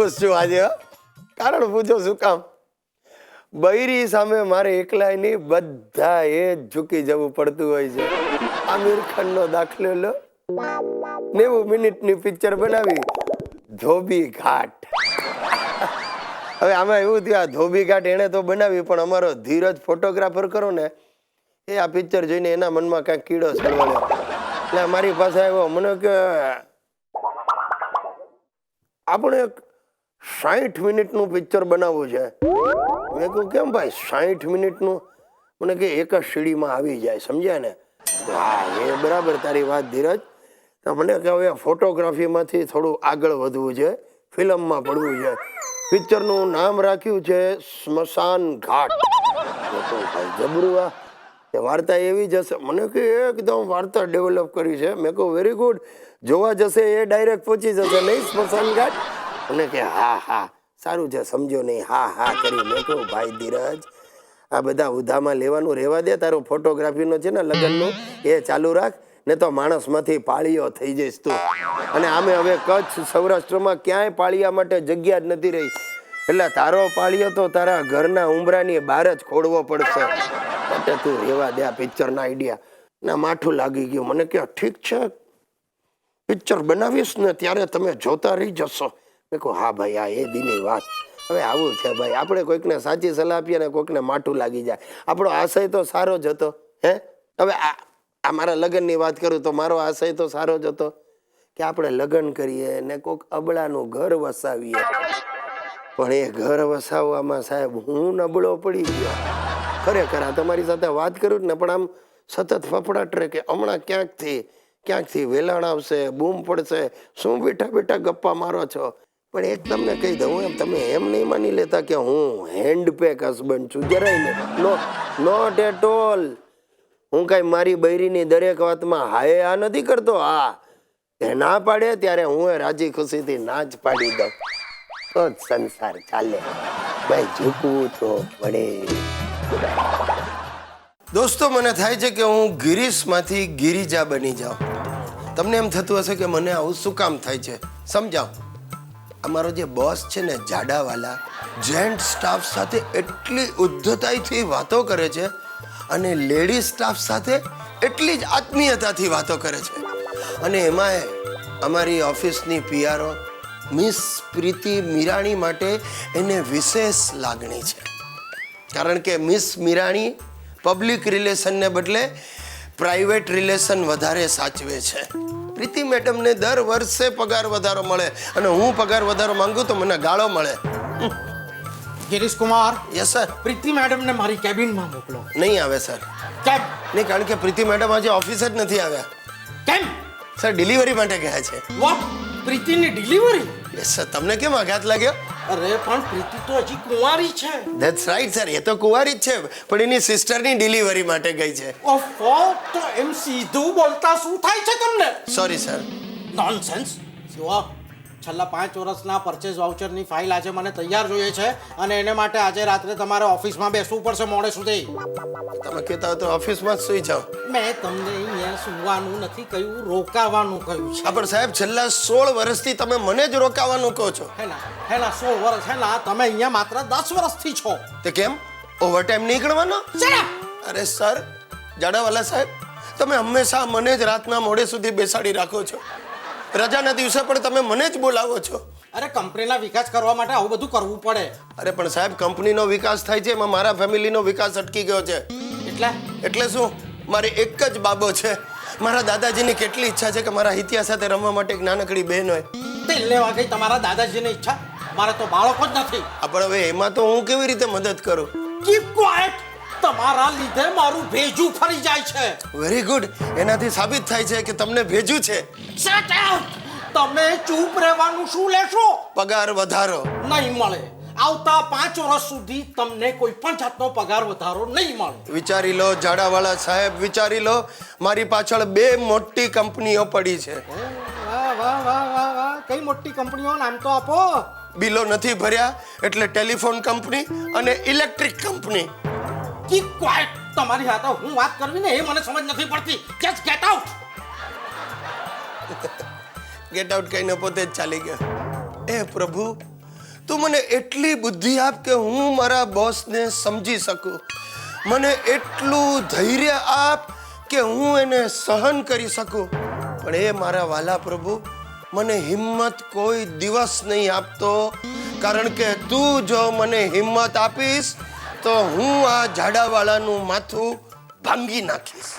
ખુશ છું આજે. કારણ પૂછો શું કામ? બૈરી સામે મારે એકલાય નહીં, બધા એ ઝૂકી જવું પડતું હોય છે. આમિર ખાનનો દાખલો લો. 90 મિનિટની પિક્ચર બનાવી, ધોબી ઘાટ. હવે આમાં એવું થયું, આ ધોબી ઘાટ એને તો બનાવી, પણ અમારો ધીરજ ફોટોગ્રાફર કરો ને, એ આ પિક્ચર જોઈને એના મનમાં કાંઈક કીડો સળવળ્યો. એટલે મારી પાસે આવ્યો, મને કે આપણે 60 મિનિટનું પિક્ચર બનાવવું છે. મેં કહ્યું કેમ ભાઈ 60 મિનિટનું? મને કે એક જ સીડીમાં આવી જાય, સમજ્યા ને? હા, એ બરાબર તારી વાત ધીરજ. તો મને કે હવે ફોટોગ્રાફીમાંથી થોડું આગળ વધવું છે, ફિલ્મમાં પડવું છે. પિક્ચરનું નામ રાખ્યું છે સ્મશાન ઘાટ. ભાઈ જબરું, આ વાર્તા એવી જશે. મને કે એકદમ વાર્તા ડેવલપ કરી છે. મેં કહું વેરી ગુડ, જોવા જશે એ ડાયરેક્ટ પહોંચી જશે નહીં સ્મશાન ઘાટ? મને કે હા હા સારું છે, સમજો નહીં, હા હા કરી. મેં કહું ભાઈ ધીરજ, આ બધા ઉધામાં લેવાનું રહેવા દે, તારો ફોટોગ્રાફીનો છે ને લગ્નનું એ ચાલુ રાખ, ને તો માણસમાંથી પાળીઓ થઈ જઈશ તું. અને આમે હવે કચ્છ સૌરાષ્ટ્રમાં ક્યાંય પાળિયા માટે જગ્યા જ નથી રહી, એટલે તારો પાળિયો તો તારા ઘરના ઉંબરાની બહાર જ ખોડવો પડશે. એટલે તું રહેવા દે આ પિક્ચરના આઈડિયા. ના માઠું લાગી ગયું. મને કે ઠીક છે, પિક્ચર બનાવીશ ને ત્યારે તમે જોતા રહી જશો. મેં કહું હા ભાઈ, આ એ દીની વાત. હવે આવું છે ભાઈ, આપણે કોઈકને સાચી સલાહ આપીએ ને કોઈકને માઠું લાગી જાય. આપણો આશય તો સારો જ હતો. હવે આ મારા લગ્નની વાત કરું તો મારો આશય તો સારો જ હતો કે આપણે લગ્ન કરીએ ને કોઈક અબળાનું ઘર વસાવીએ. પણ એ ઘર વસાવવામાં સાહેબ હું નબળો પડી ગયો. ખરેખર આ તમારી સાથે વાત કરું ને પણ આમ સતત ફફડાટ રહે કે હમણાં ક્યાંકથી વેલાણ આવશે, બૂમ પડશે, શું બેઠા બેઠા ગપ્પા મારો છો. પણ એક તમને કહી દઉં, એમ તમે એમ નહીં માની લેતા કે હું હેન્ડપેક હસબન્ડ છું, જરાય નહીં. Not at all. હું કાંઈ મારી બૈરીની દરેક વાતમાં હાય આ નથી કરતો. હા, એ ના પાડે ત્યારે હું રાજી ખુશીથી ના જ પાડી દઉં, તો જ સંસાર ચાલે. ભાઈ ઝૂકવું તો પડે. દોસ્તો, મને થાય છે કે હું ગિરીશમાંથી ગિરિજા બની જાઉં. તમને એમ થતું હશે કે મને આવું શું કામ થાય છે, સમજાવ. અમારો જે બોસ છે ને જાડાવાલા, જેન્ટ સ્ટાફ સાથે એટલી ઉદ્ધતાઈથી વાતો કરે છે અને લેડી સ્ટાફ સાથે એટલી જ આત્મીયતાથી વાતો કરે છે. અને એમાંય અમારી ઓફિસની પીઆરઓ મિસ પ્રીતિ મીરાણી માટે એને વિશેષ લાગણી છે. કારણ કે મિસ મીરાણી પબ્લિક રિલેશનને બદલે પ્રાઇવેટ રિલેશન વધારે સાચવે છે. પ્રીતિ મેડમને દર વર્ષે પગાર વધારો મળે અને હું પગાર વધારો માંગુ તો મને ગાળો મળે. ગિરીશ કુમાર. Yes sir. પ્રીતિ મેડમને મારી કેબિનમાં મોકલો. નહીં આવે સર. કેમ? નહીં, કારણ કે પ્રીતિ મેડમ આજે ઓફિસ જ નથી આવ્યા. કેમ? સર ડિલિવરી માટે ગયા છે. વોટ? પ્રીતિની ડિલિવરી? Yes sir. તમને કેમ આઘાત લાગ્યો? અરે પણ પ્રીતિ તો હજી કુંવારી છે. ધેટ્સ રાઈટ સર, એ તો કુંવારી જ છે, પણ એની સિસ્ટરની ડિલિવરી માટે ગઈ છે. ઓફો, તો એમ સીધું બોલતા શું થાય છે તમને? Sorry sir. નોનસેન્સ. જુઓ, છેલ્લા 5 વર્ષના પરચેઝ વાઉચરની ફાઇલ આજે મને તૈયાર જોઈએ છે અને એને માટે આજે રાત્રે તમારે ઓફિસમાં બેસવું પડશે મોડે સુધી. તમે કહેતા હો તો ઓફિસમાં જ સુઈ જાઓ. મેં તમને અહીંયા સુવાનું નથી કહ્યું, રોકાવાનું કહ્યું છે. પણ સાહેબ, છેલ્લા 16 વર્ષથી તમે મને જ રોકાવાનું કહો છો. હેના 16 વર્ષ હેના, તમે અહીંયા માત્ર 10 વર્ષથી છો. તે કેમ? ઓવરટાઈમ નહીં કરવાનો? અરે સર, જાડાવાલા સાહેબ, તમે હંમેશા મને જ રાતના મોડે સુધી બેસાડી રાખો છો. રજાના દિવસે પણ તમે મને જ બોલાવો છો. અરે કંપનીના વિકાસ કરવા માટે આવું બધું કરવું પડે. અરે પણ સાહેબ, કંપનીનો વિકાસ થાય છે, એમાં મારા ફેમિલીનો વિકાસ અટકી ગયો છે. એટલે શું? મારી એક જ બાબો છે. મારા દાદાજીની કેટલી ઈચ્છા છે કે મારા હિતિયા સાથે રમવા માટે એક નાનકડી બહેન હોય. તેલ લેવા ગઈ તમારા દાદાજીની ઈચ્છા? મારે તો બાળકો જ નથી. પણ હવે એમાં તો હું કેવી રીતે મદદ કરું? Keep quite. તમારા લીધે મારું ભેજું ફરી જાય છે. Very good. એનાથી સાબિત થાય છે કે તમને ભેજું છે. Shut up. તમે ચૂપ રહેવાનું શું લેશો? પગાર વધારો નહીં મળે. આવતા 5 વર્ષ સુધી તમને કોઈ પણ જાતનો પગાર વધારો નહીં મળે. વિચારી લો જાડાવાલા સાહેબ, વિચારી લો. મારી પાછળ 2 મોટી કંપનીઓ પડી છે. વાહ. કઈ મોટી કંપનીઓ? નામ તો આપો. બિલો નથી ભર્યા એટલે ટેલિફોન કંપની અને ઇલેક્ટ્રિક કંપની. Keep quite. તમારી સાથે હું વાત કરવી ને એ મને સમજ નથી પડતી. Just get out. Get out કહીને પોતે જ ચાલી ગયો. એ પ્રભુ, તું મને એટલી બુદ્ધિ આપ કે હું મારા બોસને સમજી શકું. મને એટલું ધૈર્ય આપ કે હું એને સહન કરી શકું. પણ એ મારા વાલા પ્રભુ, મને હિંમત કોઈ દિવસ નહીં આપતો, કારણ કે તું જો મને હિંમત આપીશ તો હું આ ઝાડાવાળાનું માથું ભાંગી નાખીશ.